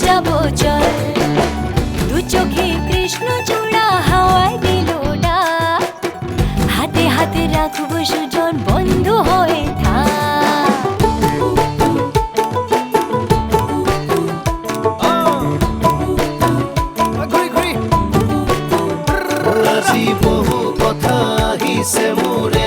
যাবো চল। দু চোখে কৃষ্ণচূড়া হাওয়ায় দিল ডাক, হাতে হাতে রাখবো সুজন বন্ধু হয়ে থাক। আজি বহু কথা আহিছে মোৰে